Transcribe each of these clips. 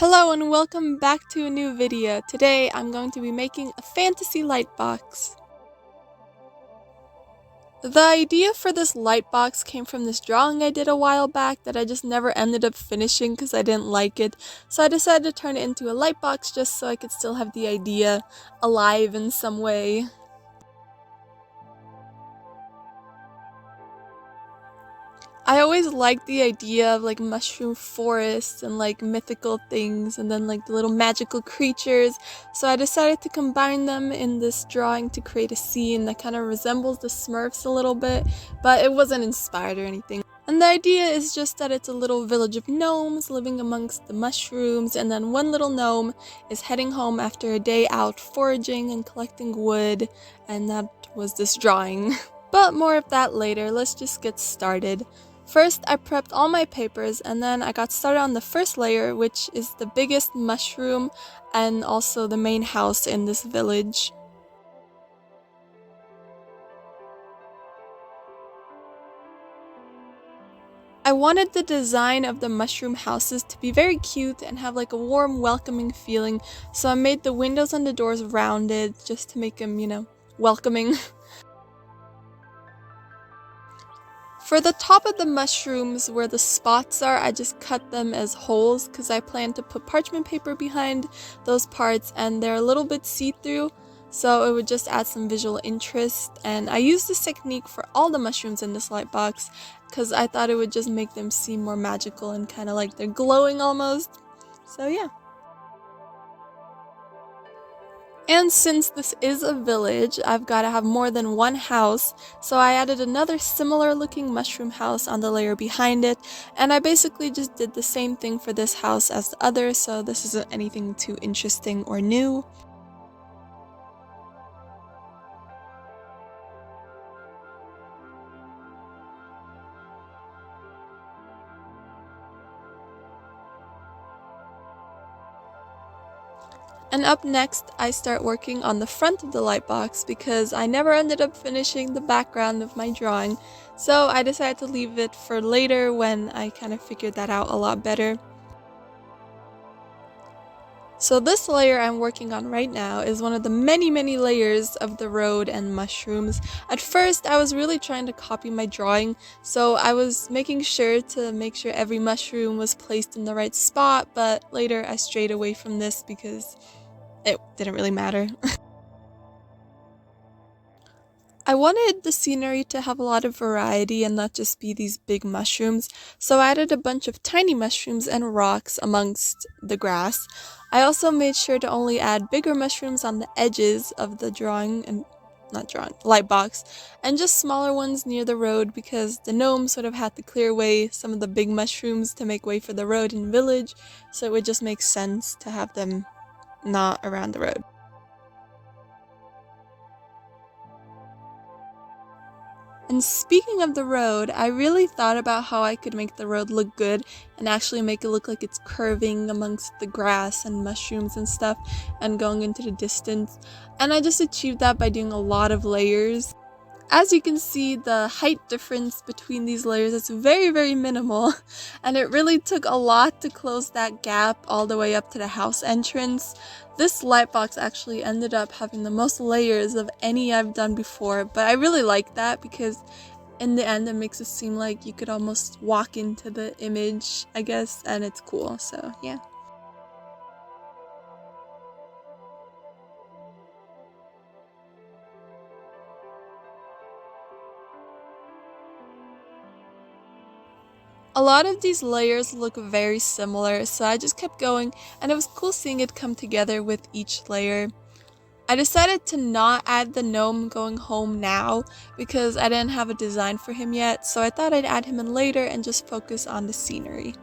Hello and welcome back to a new video. Today I'm going to be making a fantasy light box. The idea for this light box came from this drawing I did a while back that I just never ended up finishing because I didn't like it. So I decided to turn it into a light box just so I could still have the idea alive in some way. I always liked the idea of like mushroom forests and like mythical things and then like the little magical creatures, so I decided to combine them in this drawing to create a scene that kind of resembles the Smurfs a little bit, but it wasn't inspired or anything. And the idea is just that it's a little village of gnomes living amongst the mushrooms, and then one little gnome is heading home after a day out foraging and collecting wood, and that was this drawing. But more of that later, let's just get started. First, I prepped all my papers and then I got started on the first layer, which is the biggest mushroom and also the main house in this village. I wanted the design of the mushroom houses to be very cute and have like a warm, welcoming feeling, so I made the windows and the doors rounded just to make them, welcoming. For the top of the mushrooms where the spots are, I just cut them as holes because I plan to put parchment paper behind those parts and they're a little bit see-through, so it would just add some visual interest. And I used this technique for all the mushrooms in this light box because I thought it would just make them seem more magical and kind of like they're glowing almost. So yeah. And since this is a village, I've got to have more than one house, so I added another similar looking mushroom house on the layer behind it, and I basically just did the same thing for this house as the other, so this isn't anything too interesting or new. And up next, I start working on the front of the light box because I never ended up finishing the background of my drawing, so I decided to leave it for later when I kind of figured that out a lot better. So this layer I'm working on right now is one of the many layers of the road and mushrooms. At first I was really trying to copy my drawing, so I was making sure to make sure every mushroom was placed in the right spot, but later I strayed away from this because it didn't really matter. I wanted the scenery to have a lot of variety and not just be these big mushrooms, so I added a bunch of tiny mushrooms and rocks amongst the grass. I also made sure to only add bigger mushrooms on the edges of the light box, and just smaller ones near the road because the gnomes sort of had to clear away some of the big mushrooms to make way for the road and village, so it would just make sense to have them not around the road. And speaking of the road, I really thought about how I could make the road look good and actually make it look like it's curving amongst the grass and mushrooms and stuff and going into the distance. And I just achieved that by doing a lot of layers. As you can see, the height difference between these layers is very minimal, and it really took a lot to close that gap all the way up to the house entrance. This light box actually ended up having the most layers of any I've done before, but I really like that because in the end it makes it seem like you could almost walk into the image, I guess, and it's cool, so yeah. A lot of these layers look very similar, so I just kept going, and it was cool seeing it come together with each layer. I decided to not add the gnome going home now because I didn't have a design for him yet, so I thought I'd add him in later and just focus on the scenery.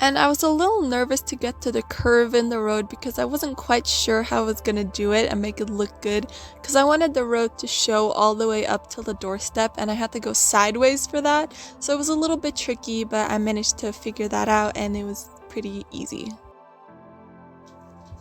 And I was a little nervous to get to the curve in the road because I wasn't quite sure how I was going to do it and make it look good, because I wanted the road to show all the way up to the doorstep and I had to go sideways for that, so it was a little bit tricky, but I managed to figure that out and it was pretty easy.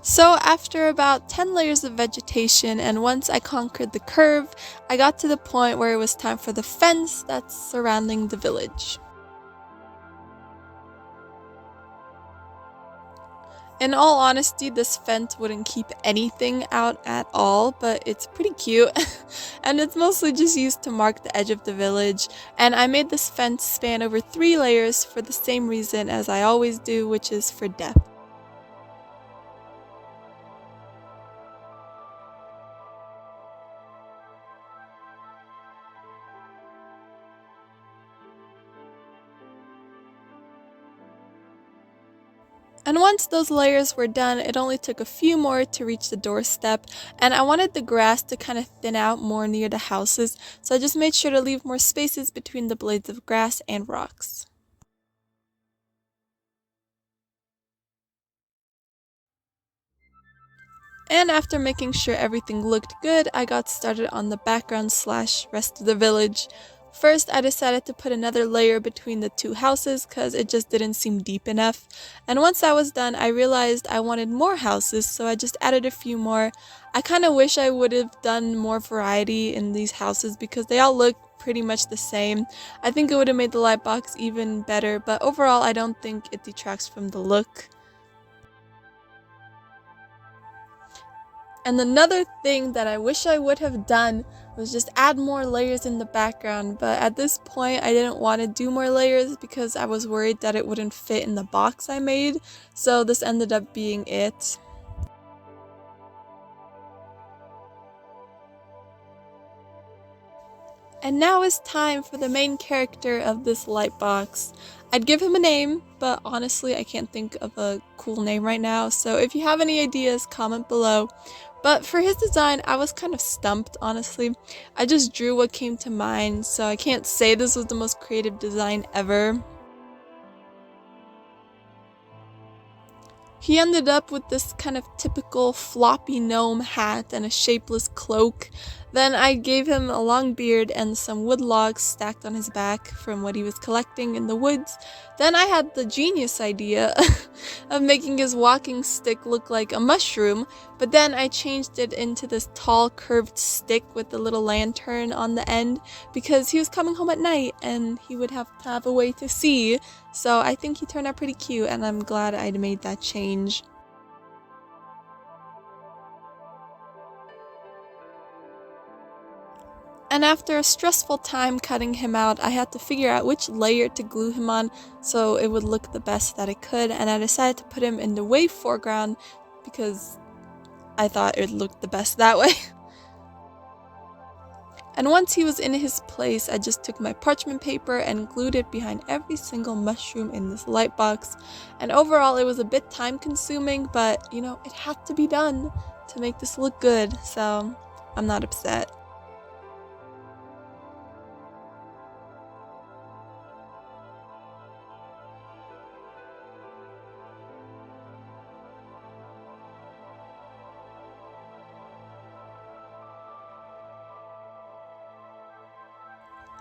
So after about 10 layers of vegetation and once I conquered the curve, I got to the point where it was time for the fence that's surrounding the village. In all honesty, this fence wouldn't keep anything out at all, but it's pretty cute. And it's mostly just used to mark the edge of the village. And I made this fence span over 3 layers for the same reason as I always do, which is for depth. And once those layers were done, it only took a few more to reach the doorstep, and I wanted the grass to kind of thin out more near the houses, so I just made sure to leave more spaces between the blades of grass and rocks. And after making sure everything looked good, I got started on the background slash rest of the village. First, I decided to put another layer between the two houses because it just didn't seem deep enough. And once that was done, I realized I wanted more houses, so I just added a few more. I kind of wish I would have done more variety in these houses because they all look pretty much the same. I think it would have made the light box even better, but overall, I don't think it detracts from the look. And another thing that I wish I would have done was just add more layers in the background, but at this point I didn't want to do more layers because I was worried that it wouldn't fit in the box I made, so this ended up being it. And now is time for the main character of this light box. I'd give him a name, but honestly I can't think of a cool name right now, so if you have any ideas, comment below. But for his design, I was kind of stumped, honestly. I just drew what came to mind, so I can't say this was the most creative design ever. He ended up with this kind of typical floppy gnome hat and a shapeless cloak. Then I gave him a long beard and some wood logs stacked on his back from what he was collecting in the woods. Then I had the genius idea of making his walking stick look like a mushroom, but then I changed it into this tall curved stick with a little lantern on the end because he was coming home at night and he would have to have a way to see. So I think he turned out pretty cute and I'm glad I'd made that change. And after a stressful time cutting him out, I had to figure out which layer to glue him on so it would look the best that it could, and I decided to put him in the way foreground because I thought it looked the best that way. And once he was in his place, I just took my parchment paper and glued it behind every single mushroom in this light box. And overall, it was a bit time consuming, but it had to be done to make this look good, so I'm not upset.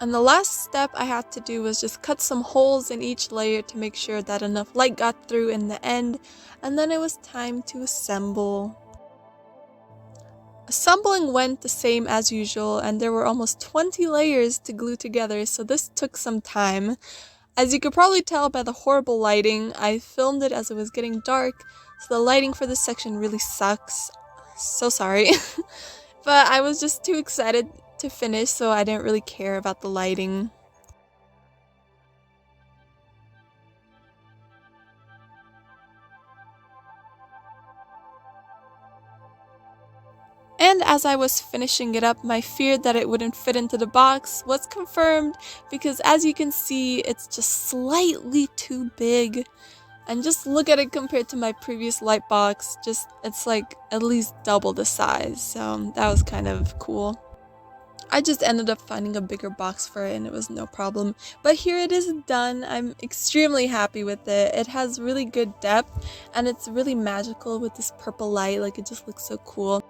And the last step I had to do was just cut some holes in each layer to make sure that enough light got through in the end, and then it was time to assemble. Assembling went the same as usual, and there were almost 20 layers to glue together, so this took some time. As you could probably tell by the horrible lighting, I filmed it as it was getting dark, so the lighting for this section really sucks. So sorry. But I was just too excited to finish, so I didn't really care about the lighting. And as I was finishing it up, my fear that it wouldn't fit into the box was confirmed because as you can see, it's just slightly too big. And just look at it compared to my previous light box, it's like at least double the size, so that was kind of cool. I just ended up finding a bigger box for it and it was no problem. But here it is done. I'm extremely happy with it. It has really good depth and it's really magical with this purple light, like it just looks so cool.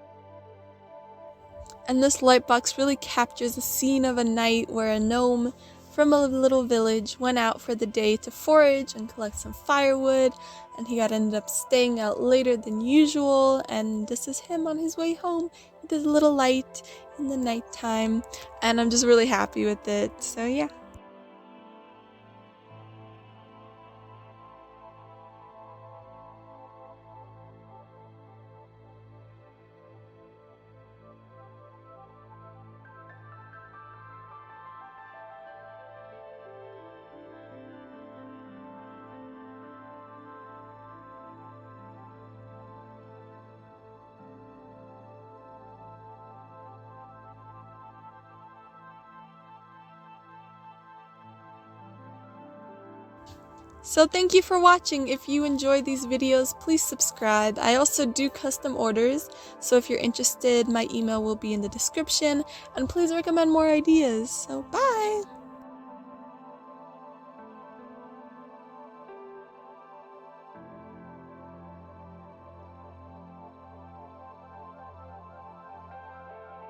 And this light box really captures the scene of a night where a gnome from a little village went out for the day to forage and collect some firewood, and he ended up staying out later than usual, and this is him on his way home with his little light in the nighttime, and I'm just really happy with it. So yeah. So thank you for watching. If you enjoy these videos, please subscribe. I also do custom orders, so if you're interested, my email will be in the description, and please recommend more ideas. So bye!